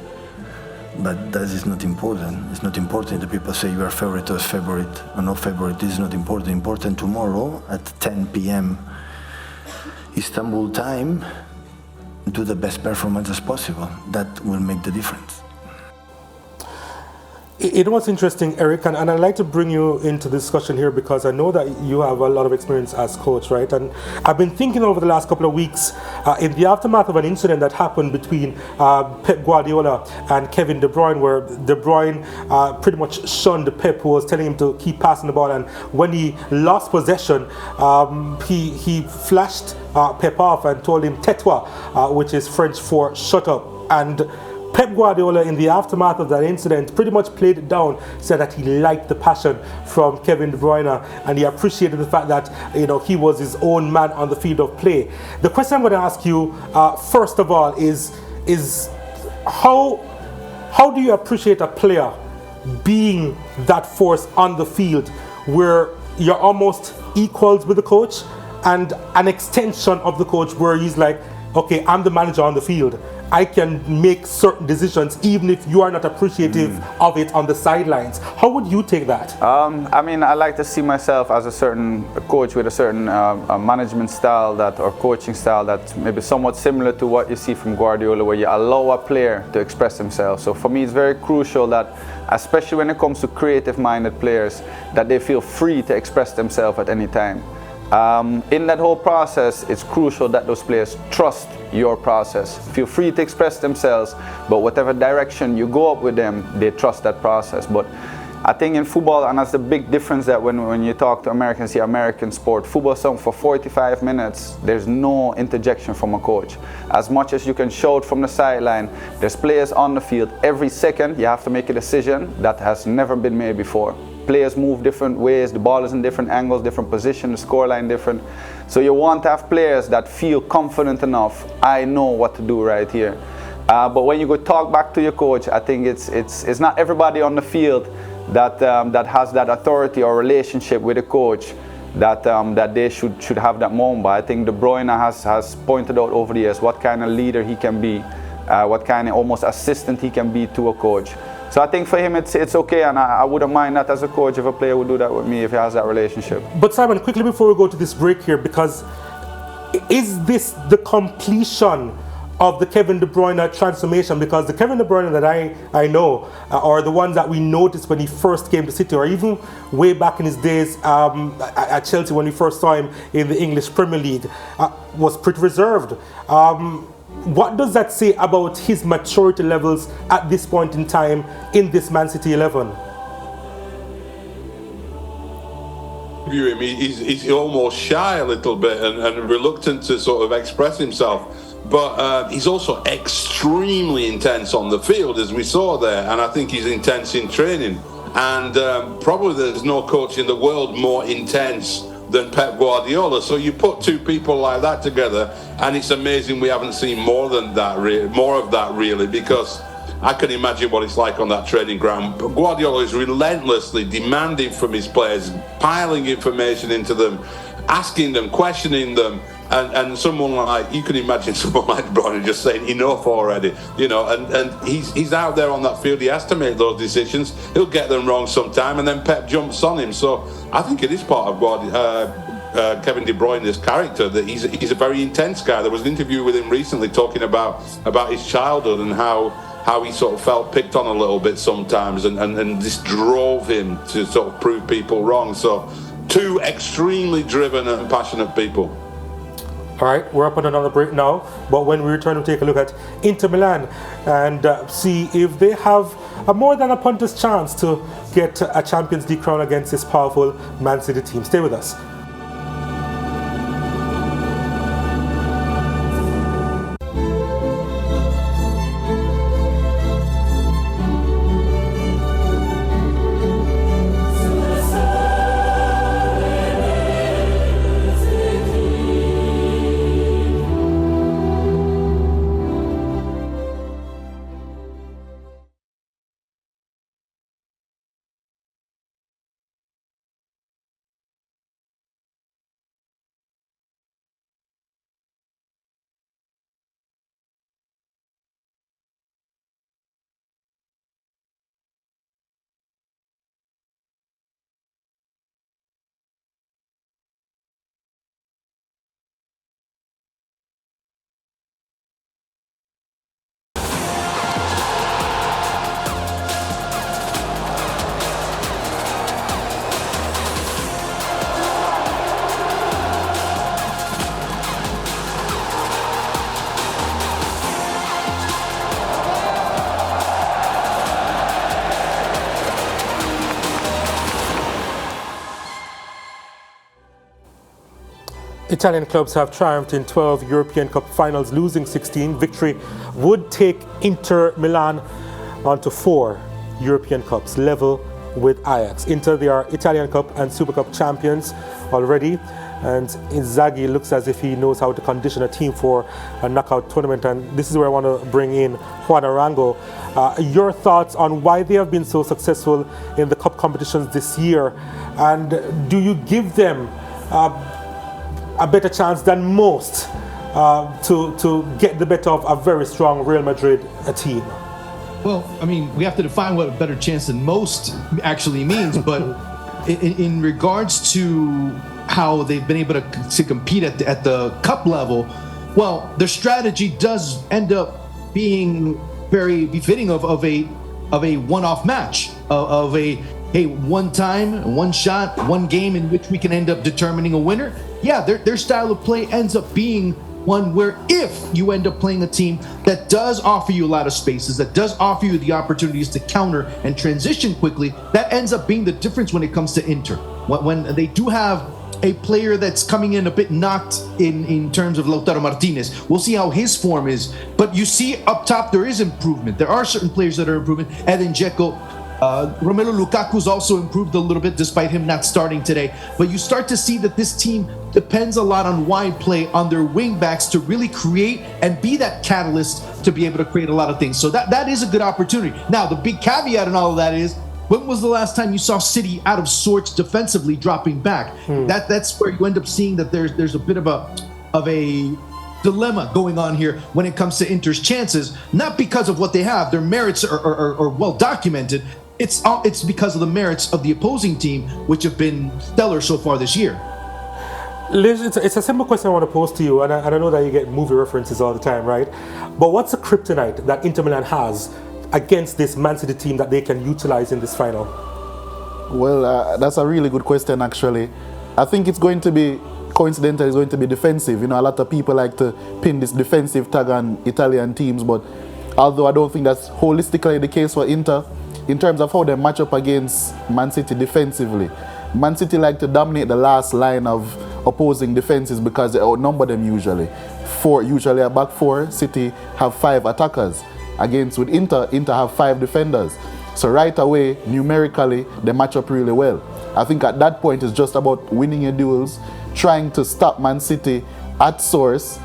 But that is not important. It's not important that people say you are favorite or favorite or not favorite. This is not important. Important tomorrow at 10 p.m. Istanbul time, do the best performance as possible. That will make the difference. It was interesting, Eric, and I'd like to bring you into the discussion here because I know that you have a lot of experience as coach, right? And I've been thinking over the last couple of weeks in the aftermath of an incident that happened between Pep Guardiola and Kevin De Bruyne, where De Bruyne pretty much shunned Pep, who was telling him to keep passing the ball. And when he lost possession, he flashed Pep off and told him "tais-toi," which is French for "shut up." And Pep Guardiola, in the aftermath of that incident, pretty much played it down, said that he liked the passion from Kevin De Bruyne and he appreciated the fact that he was his own man on the field of play. The question I'm going to ask you, first of all, is how do you appreciate a player being that force on the field where you're almost equals with the coach and an extension of the coach where he's like, okay, I'm the manager on the field. I can make certain decisions even if you are not appreciative of it on the sidelines. How would you take that? I mean, I like to see myself as a certain coach with a certain management style or coaching style that's maybe somewhat similar to what you see from Guardiola, where you allow a player to express themselves. So for me, it's very crucial that, especially when it comes to creative-minded players, that they feel free to express themselves at any time. In that whole process, it's crucial that those players trust your process. Feel free to express themselves, but whatever direction you go up with them, they trust that process. But I think in football, and that's the big difference, that when you talk to Americans, see American sport, football, for 45 minutes, there's no interjection from a coach. As much as you can shout from the sideline, there's players on the field. Every second, you have to make a decision that has never been made before. Players move different ways, the ball is in different angles, different positions, the scoreline different. So you want to have players that feel confident enough, I know what to do right here. But when you go talk back to your coach, I think it's not everybody on the field that has that authority or relationship with the coach that they should have that moment. But I think De Bruyne has pointed out over the years what kind of leader he can be, what kind of almost assistant he can be to a coach. So I think for him it's okay, and I wouldn't mind that as a coach if a player would do that with me if he has that relationship. But Simon, quickly before we go to this break here, because is this the completion of the Kevin De Bruyne transformation? Because the Kevin De Bruyne that I know are the ones that we noticed when he first came to City, or even way back in his days at Chelsea when we first saw him in the English Premier League, was pretty reserved. What does that say about his maturity levels at this point in time in this Man City 11? View him, he's almost shy a little bit and reluctant to sort of express himself. But he's also extremely intense on the field, as we saw there, and I think he's intense in training. And probably there's no coach in the world more intense than Pep Guardiola. So you put two people like that together, and it's amazing we haven't seen more of that really, because I can imagine what it's like on that training ground. But Guardiola is relentlessly demanding from his players, piling information into them, asking them, questioning them, and someone like, you can imagine someone like Bruyne just saying enough already, you know, and he's out there on that field, he has to make those decisions, he'll get them wrong sometime, and then Pep jumps on him. So I think it is part of Kevin De Bruyne's character, that he's a very intense guy. There was an interview with him recently talking about his childhood and how he sort of felt picked on a little bit sometimes, and this drove him to sort of prove people wrong. So two extremely driven and passionate people. All right, we're up on another break now, but when we return, we'll take a look at Inter Milan and see if they have a more than a punter's chance to get a Champions League crown against this powerful Man City team. Stay with us. Italian clubs have triumphed in 12 European Cup finals, losing 16. Victory would take Inter Milan onto 4 European Cups, level with Ajax. Inter, they are Italian Cup and Super Cup champions already, and Inzaghi looks as if he knows how to condition a team for a knockout tournament. And this is where I want to bring in Juan Arango. Your thoughts on why they have been so successful in the cup competitions this year, and do you give them a better chance than most to get the better of a very strong Real Madrid team? Well, I mean, we have to define what a better chance than most actually means, but in regards to how they've been able to compete at the cup level, well, their strategy does end up being very befitting of a one-off match, of a one time, one shot, one game in which we can end up determining a winner. Yeah, their style of play ends up being one where if you end up playing a team that does offer you a lot of spaces, that does offer you the opportunities to counter and transition quickly, that ends up being the difference when it comes to Inter. When they do have a player that's coming in a bit knocked in terms of Lautaro Martinez, we'll see how his form is. But you see up top there is improvement. There are certain players that are improving. Edin Dzeko, Romelu Lukaku's also improved a little bit despite him not starting today. But you start to see that this team depends a lot on wide play on their wing backs to really create and be that catalyst to be able to create a lot of things. So that is a good opportunity. Now, the big caveat in all of that is, when was the last time you saw City out of sorts defensively dropping back? That's where you end up seeing that there's a bit of a dilemma going on here when it comes to Inter's chances, not because of what they have. Their merits are well documented. It's because of the merits of the opposing team, which have been stellar so far this year. Liz, it's a simple question I want to pose to you, and I know that you get movie references all the time, right? But what's the kryptonite that Inter Milan has against this Man City team that they can utilize in this final? Well, that's a really good question, actually. I think it's going to be, coincidentally, it's going to be defensive. You know, a lot of people like to pin this defensive tag on Italian teams, but although I don't think that's holistically the case for Inter, in terms of how they match up against Man City defensively, Man City like to dominate the last line of opposing defenses because they outnumber them usually. Usually a back four, City have 5 attackers. Against with Inter have 5 defenders. So right away, numerically, they match up really well. I think at that point, it's just about winning your duels, trying to stop Man City at source.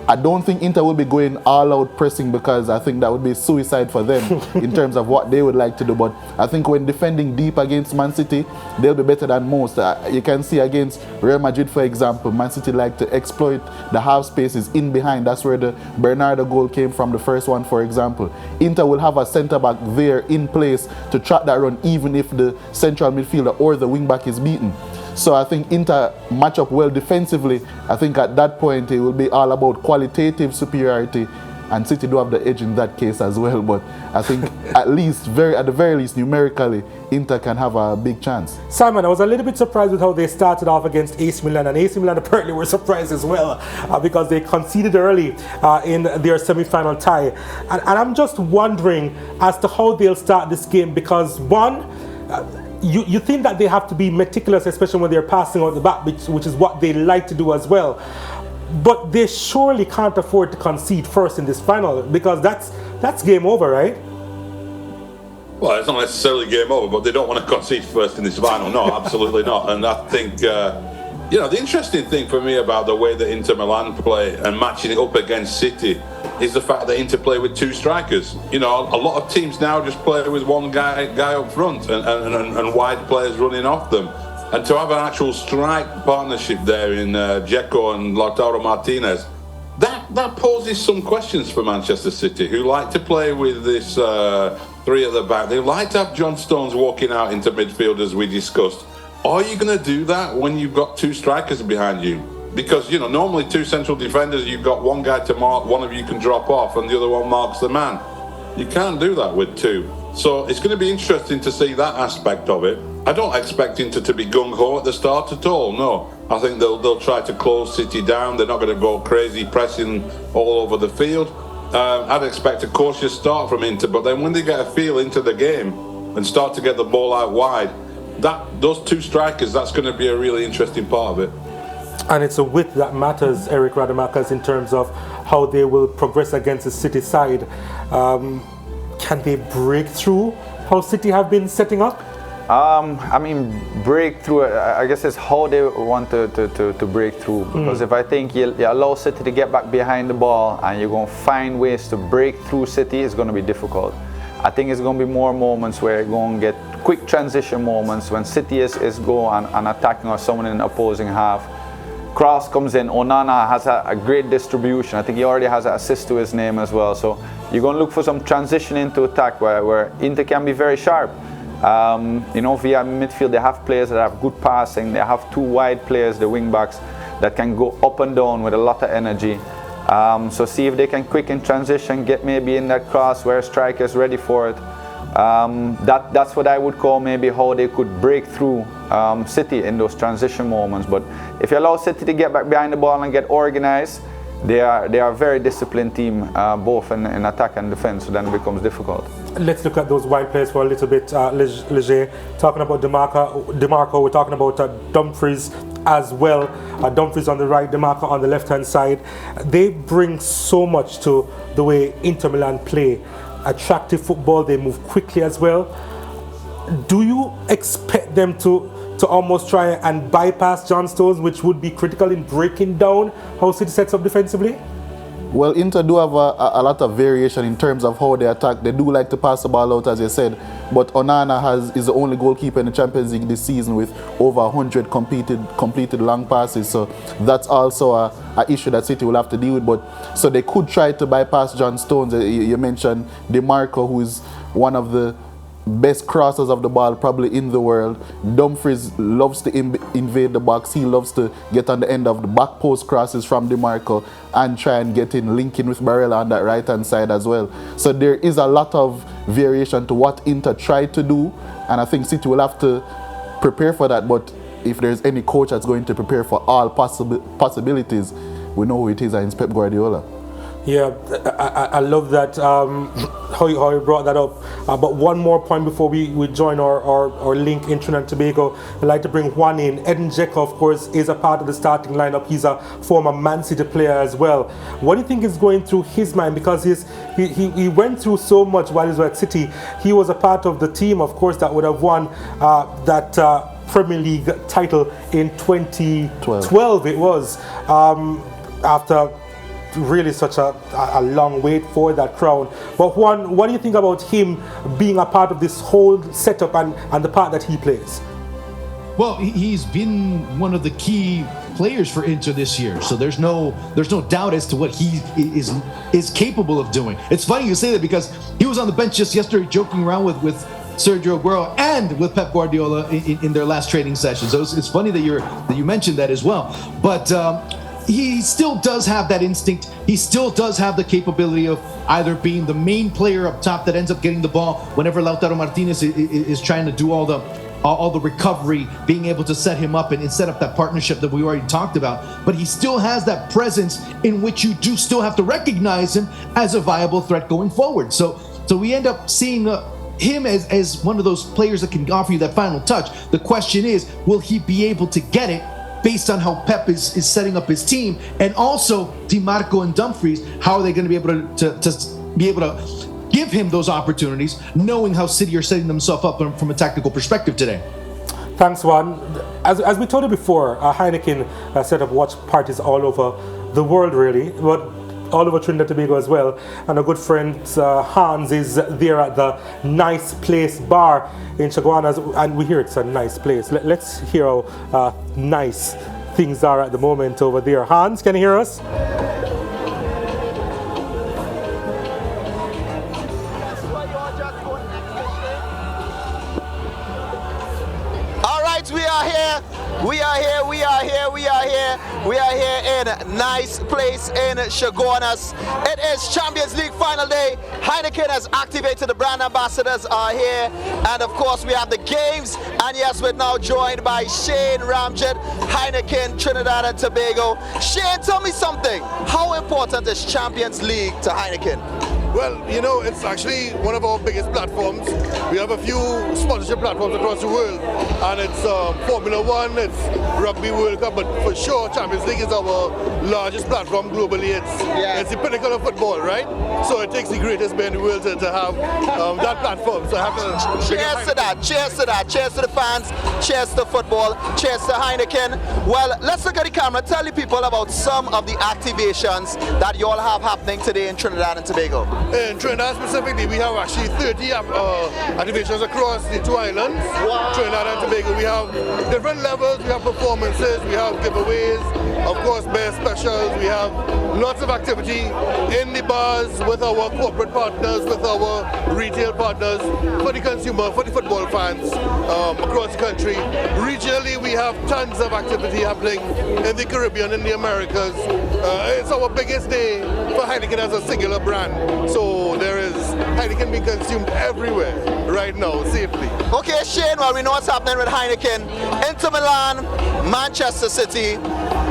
I don't think Inter will be going all out pressing because I think that would be suicide for them in terms of what they would like to do. But I think when defending deep against Man City, they'll be better than most. You can see against Real Madrid, for example, Man City like to exploit the half spaces in behind. That's where the Bernardo goal came from, the first one, for example. Inter will have a centre-back there in place to track that run even if the central midfielder or the wing-back is beaten. So I think Inter match up well defensively. I think at that point it will be all about qualitative superiority, and City do have the edge in that case as well. But I think at the very least, numerically, Inter can have a big chance. Simon, I was a little bit surprised with how they started off against AC Milan, and AC Milan apparently were surprised as well because they conceded early in their semi-final tie. And I'm just wondering as to how they'll start this game because one, you think that they have to be meticulous, especially when they're passing out the back, which is what they like to do as well. But they surely can't afford to concede first in this final because that's game over, right? Well, it's not necessarily game over, but they don't want to concede first in this final. No, absolutely not. And I think, the interesting thing for me about the way that Inter Milan play and matching it up against City is the fact that Inter play with 2 strikers. You know, a lot of teams now just play with one guy up front and wide players running off them. And to have an actual strike partnership there in Dzeko and Lautaro Martinez, that poses some questions for Manchester City, who like to play with this 3 at the back. They like to have John Stones walking out into midfield, as we discussed. Are you going to do that when you've got 2 strikers behind you? Because, normally 2 central defenders, you've got one guy to mark, one of you can drop off, and the other one marks the man. You can't do that with 2. So it's going to be interesting to see that aspect of it. I don't expect Inter to be gung-ho at the start at all, no. I think they'll try to close City down. They're not going to go crazy pressing all over the field. I'd expect a cautious start from Inter, but then when they get a feel into the game and start to get the ball out wide, those 2 strikers, that's going to be a really interesting part of it. And it's a width that matters, Eric Rademacher, in terms of how they will progress against the City side. Can they break through how City have been setting up? Break through, I guess it's how they want to break through. Because if I think you allow City to get back behind the ball and you're going to find ways to break through City, it's going to be difficult. I think it's going to be more moments where you're going to get quick transition moments when City is going and attacking or someone in the opposing half. cross comes in. Onana has a great distribution. I think he already has an assist to his name as well. So you're going to look for some transition into attack where Inter can be very sharp. You know, via midfield, they have players that have good passing. They have two wide players, the wing backs, that can go up and down with a lot of energy. So see if they can quick in transition, get maybe in that cross where a striker is ready for it. That's what I would call maybe how they could break through City in those transition moments. But if you allow City to get back behind the ball and get organized, they are a very disciplined team, both in attack and defense, so then it becomes difficult. Let's look at those wide players for a little bit, Leger. Talking about DeMarco, we're talking about Dumfries as well. Dumfries on the right, DeMarco on the left-hand side. They bring so much to the way Inter Milan play. Attractive football, they move quickly as well. Do you expect them to almost try and bypass John Stones, which would be critical in breaking down how City sets up defensively? Well, Inter do have a lot of variation in terms of how they attack. They do like to pass the ball out, as you said, but Onana is the only goalkeeper in the Champions League this season with over 100 completed long passes. So that's also a issue that City will have to deal with. But so they could try to bypass John Stones. You mentioned DeMarco, who is one of the best crossers of the ball probably in the world. Dumfries loves to invade the box. He loves to get on the end of the back post crosses from DeMarco and try and get in, linking with Barella on that right hand side as well. So there is a lot of variation to what Inter tried to do, and I think City will have to prepare for that. But if there's any coach that's going to prepare for all possibilities, we know who it is, and it's Pep Guardiola. Yeah, I love that, how you brought that up. But one more point before we join our link in Trinidad and Tobago. I'd like to bring Juan in. Edin Dzeko, of course, is a part of the starting lineup. He's a former Man City player as well. What do you think is going through his mind? Because he went through so much while he was at City. He was a part of the team, of course, that would have won that Premier League title in 2012. It was, after really such a long wait for that crown. But Juan, what do you think about him being a part of this whole setup and the part that he plays? Well, he's been one of the key players for Inter this year, so there's no doubt as to what he is capable of doing. It's funny you say that because he was on the bench just yesterday joking around with Sergio Aguero and with Pep Guardiola in their last training session. So it's funny that you mentioned that as well. But he still does have that instinct. He still does have the capability of either being the main player up top that ends up getting the ball whenever Lautaro Martinez is trying to do all the recovery, being able to set him up and set up that partnership that we already talked about. But he still has that presence in which you do still have to recognize him as a viable threat going forward. So we end up seeing him as one of those players that can offer you that final touch. The question is, will he be able to get it based on how Pep is setting up his team? And also DeMarco and Dumfries, how are they going to be able to give him those opportunities, knowing how City are setting themselves up from a tactical perspective today? Thanks, Juan. As we told you before, Heineken set up watch parties all over the world, really, but all over Trinidad and Tobago as well. And our good friend Hans is there at the Nice Place Bar in Chaguanas, and we hear it's a nice place. Let's hear how nice things are at the moment over there. Hans, can you hear us? All right, we are here. We are here in Nice Place in Chaguanas. It is Champions League final day. Heineken has activated, the brand ambassadors are here. And of course we have the games. And yes, we're now joined by Shane Ramjet, Heineken, Trinidad and Tobago. Shane, tell me something. How important is Champions League to Heineken? Well, you know, it's actually one of our biggest platforms. We have a few sponsorship platforms across the world, and it's Formula One, it's Rugby World Cup, but for sure Champions League is our largest platform globally. It's the pinnacle of football, right? So it takes the greatest man in the world to have that platform. So I have to cheers to that, cheers to that, cheers to the fans, cheers to football, cheers to Heineken. Well, let's look at the camera, tell the people about some of the activations that you all have happening today in Trinidad and Tobago. In Trinidad specifically, we have actually 30 activations across the two islands. Wow. Trinidad and Tobago. We have different levels, we have performances, we have giveaways, of course bear specials, we have lots of activity in the bars with our corporate partners, with our retail partners, for the consumer, for the football fans across the country. Regionally, we have tons of activity happening in the Caribbean, in the Americas. It's our biggest day for Heineken as a singular brand. So there is Heineken being consumed everywhere right now, safely. Okay, Shane, well, we know what's happening with Heineken. Inter Milan, Manchester City.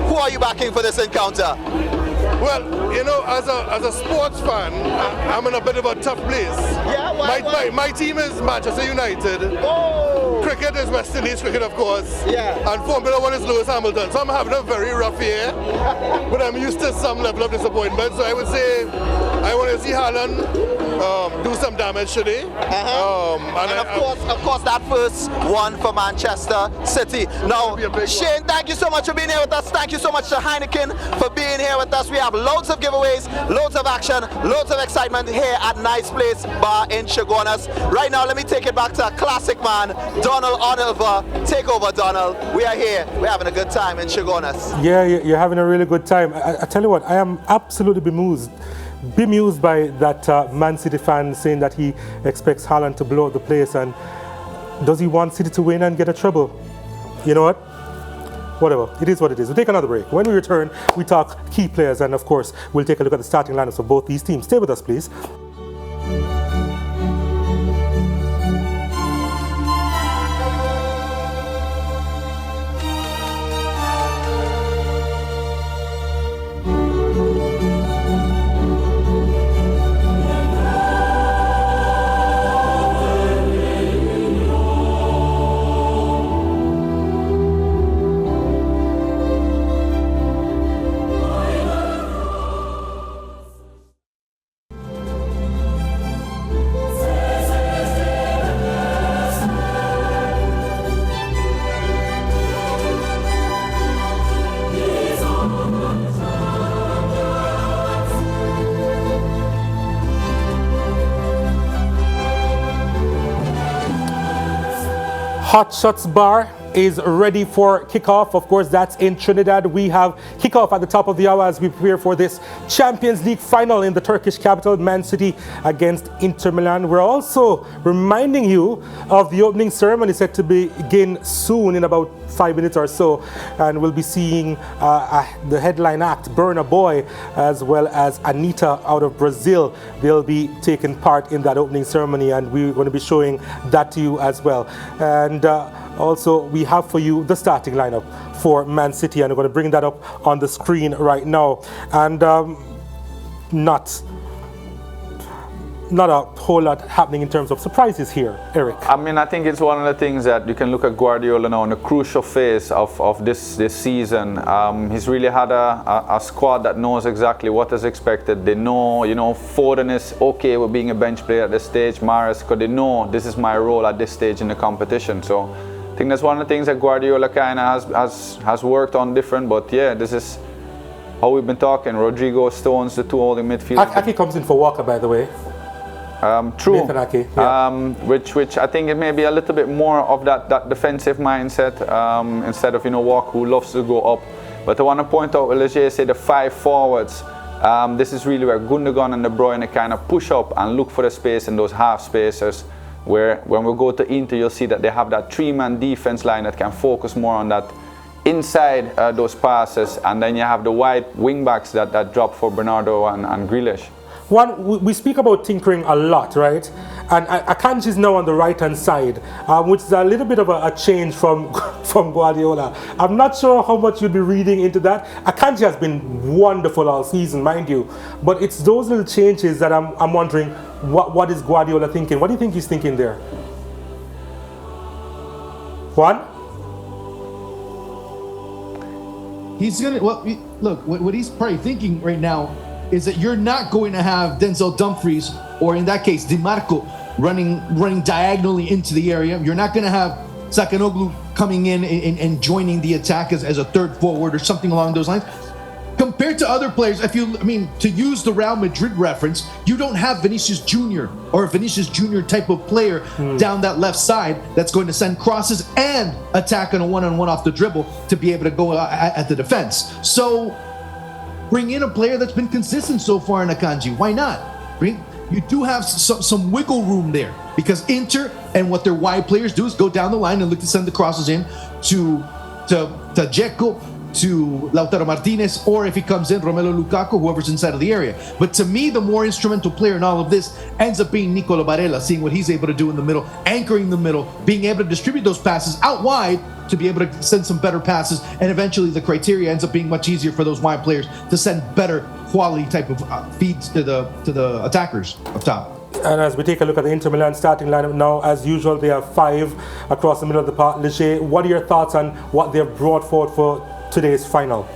Who are you backing for this encounter? Well, you know, as a sports fan, I'm in a bit of a tough place. Yeah, why? My team is Manchester United. Oh. Cricket is West Indies cricket, of course. Yeah. And Formula 1 is Lewis Hamilton. So I'm having a very rough year, but I'm used to some level of disappointment. So I would say I want to see Haaland do some damage today. And of course, that first one for Manchester City. Now, Shane, thank you so much for being here with us. Thank you so much to Heineken for being here with us. We have loads of giveaways, loads of action, loads of excitement here at Nice Place Bar in Chaguanas. Right now, let me take it back to a classic man, Donald Onilva. Take over, Donald. We are here. We're having a good time in Chaguanas. Yeah, you're having a really good time. I tell you what, I am absolutely bemused by that Man City fan saying that he expects Haaland to blow up the place, and does he want City to win and get a treble? You know what? Whatever, it is what it is. We'll take another break. When we return, we talk key players, and of course, we'll take a look at the starting lineups for both these teams. Stay with us, please. Hot Shots Bar is ready for kickoff. Of course, that's in Trinidad. We have kickoff at the top of the hour as we prepare for this Champions League final in the Turkish capital, Man City against Inter Milan. We're also reminding you of the opening ceremony set to begin soon in about 5 minutes or so, and we'll be seeing the headline act, Burna Boy, as well as Anitta out of Brazil. They'll be taking part in that opening ceremony, and we're going to be showing that to you as well. And also, we have for you the starting lineup for Man City, and we're going to bring that up on the screen right now. And not a whole lot happening in terms of surprises here, Eric. I mean, I think it's one of the things that you can look at Guardiola now in the crucial phase of this season. He's really had a squad that knows exactly what is expected. They know, Foden is okay with being a bench player at this stage, Mahrez, because they know this is my role at this stage in the competition. So I think that's one of the things that Guardiola kind of has worked on different, but yeah, this is how we've been talking. Rodrigo, Stones, the two holding midfielders. Aki comes in for Walker, by the way. True. Yeah. Which I think it may be a little bit more of that defensive mindset instead of Walker, who loves to go up. But I want to point out, Leger say the 5 forwards. This is really where Gundogan and De Bruyne kind of push up and look for the space in those half spaces. Where when we go to Inter, you'll see that they have that 3-man defense line that can focus more on that inside those passes, and then you have the wide wing backs that drop for Bernardo and Grealish. We speak about tinkering a lot, right? And Akanji is now on the right-hand side, which is a little bit of a change from Guardiola. I'm not sure how much you'll be reading into that. Akanji has been wonderful all season, mind you. But it's those little changes that I'm wondering, what is Guardiola thinking? What do you think he's thinking there? Juan? He's going to, look, what he's probably thinking right now is that you're not going to have Denzel Dumfries, or in that case, DiMarco, running diagonally into the area. You're not going to have Sakanoglu coming in and joining the attack as a third forward or something along those lines. compared to other players, to use the Real Madrid reference, you don't have Vinicius Jr. or a Vinicius Jr. type of player down that left side that's going to send crosses and attack on a one-on-one off the dribble to be able to go at the defense. So bring in a player that's been consistent so far in Akanji. Why not? You do have some wiggle room there, because Inter and what their wide players do is go down the line and look to send the crosses in to Dzeko, to Lautaro Martinez, or if he comes in, Romelu Lukaku, whoever's inside of the area. But to me, the more instrumental player in all of this ends up being Nicola Barella, seeing what he's able to do in the middle, anchoring the middle, being able to distribute those passes out wide to be able to send some better passes, and eventually the criteria ends up being much easier for those wide players to send better quality type of feeds to the attackers up top. And as we take a look at the Inter Milan starting lineup now, as usual, they have 5 across the middle of the park. Leger, what are your thoughts on what they've brought forward for today's final?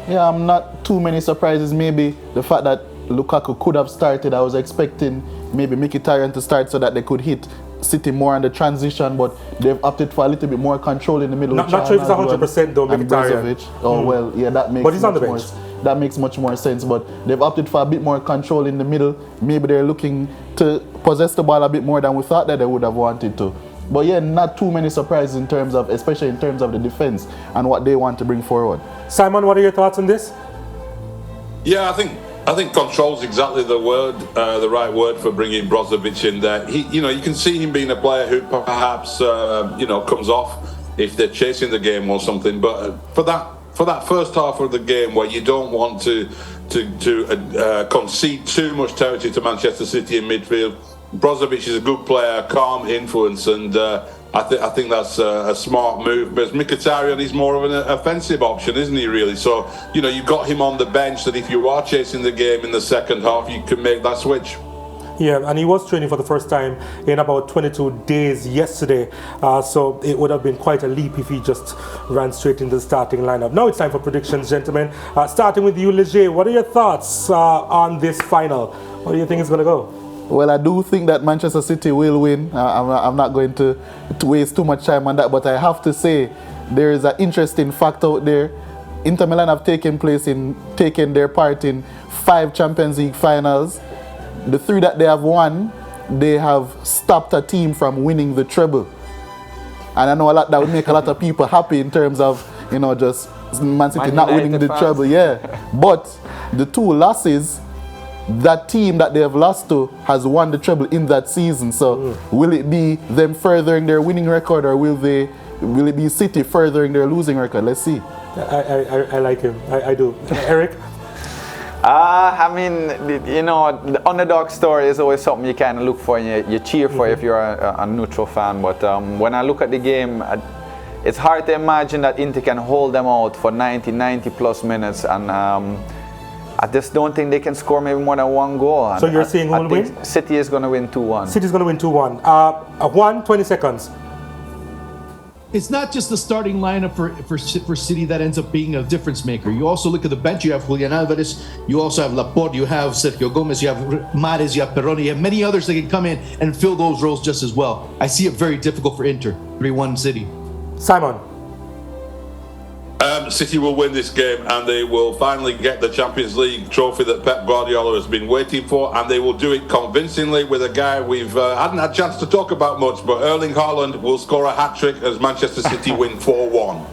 Yeah, I'm not too many surprises. Maybe the fact that Lukaku could have started. I was expecting maybe Mkhitaryan to start so that they could hit City more on the transition, but they've opted for a little bit more control in the middle. Not sure if it's 100% though, Mkhitaryan. Oh well, yeah, that makes. But he's on the bench. That makes much more sense. But they've opted for a bit more control in the middle. Maybe they're looking to possess the ball a bit more than we thought that they would have wanted to. But yeah, not too many surprises in terms of, especially in terms of the defense and what they want to bring forward. Simon, what are your thoughts on this? Yeah, I think control is exactly the word, the right word for bringing Brozovic in there. You can see him being a player who perhaps, comes off if they're chasing the game or something. But for that first half of the game where you don't want to concede too much territory to Manchester City in midfield, Brozovic is a good player, calm influence, and I think that's a smart move. But Mkhitaryan is more of an offensive option, isn't he, really? So, you've got him on the bench that if you are chasing the game in the second half, you can make that switch. Yeah, and he was training for the first time in about 22 days yesterday. So it would have been quite a leap if he just ran straight into the starting lineup. Now it's time for predictions, gentlemen. Starting with you, Leger, what are your thoughts on this final? What do you think is going to go? Well, I do think that Manchester City will win. I'm not going to waste too much time on that, but I have to say there is an interesting fact out there. Inter Milan have taken their part in 5 Champions League finals. The 3 that they have won, they have stopped a team from winning the treble. And I know that would make a lot of people happy in terms of, just Man City not winning the treble. Yeah. But the 2 losses, that team that they have lost to has won the treble in that season. So will it be them furthering their winning record, or will it be City furthering their losing record? Let's see. I like him. I do. Eric? The underdog story is always something you kind of look for and you cheer for if you're a neutral fan. But when I look at the game, it's hard to imagine that Inter can hold them out for 90 plus minutes, and I just don't think they can score maybe more than 1 goal. So you're saying who will win? City is going to win 2-1. City's going to win 2-1. 20 seconds. It's not just the starting lineup for City that ends up being a difference maker. You also look at the bench. You have Julian Alvarez, you also have Laporte, you have Sergio Gomez, you have Mahrez, you have Perrone, you have many others that can come in and fill those roles just as well. I see it very difficult for Inter. 3-1 City. Simon? City will win this game, and they will finally get the Champions League trophy that Pep Guardiola has been waiting for, and they will do it convincingly with a guy we've hadn't had a chance to talk about much, but Erling Haaland will score a hat-trick as Manchester City win 4-1.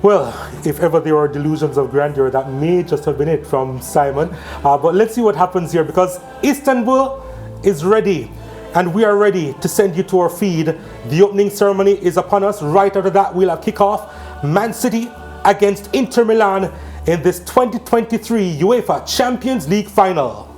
Well, if ever there were delusions of grandeur, that may just have been it from Simon. But let's see what happens here, because Istanbul is ready. And we are ready to send you to our feed. The opening ceremony is upon us. Right after that, we'll have kickoff. Man City against Inter Milan in this 2023 UEFA Champions League final.